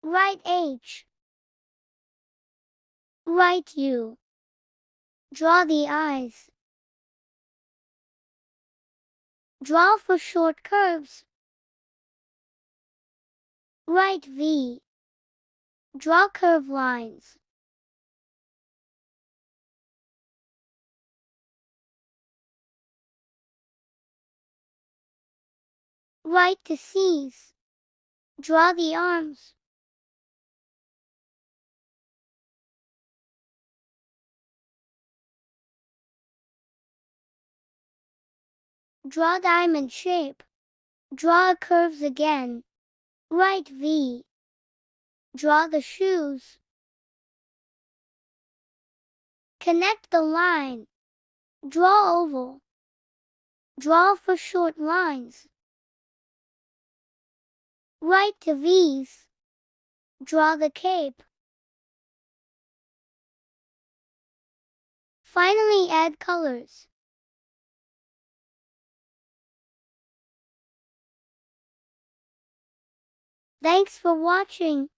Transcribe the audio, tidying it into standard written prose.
Write H. Write U. Draw the eyes. Draw for short curves. Write V. Draw curve lines. Write to C's. Draw the arms. Draw diamond shape. Draw curves again. Write V. Draw the shoes. Connect the line. Draw oval. Draw for short lines. Write to V's. Draw the cape. Finally, add colors. Thanks for watching.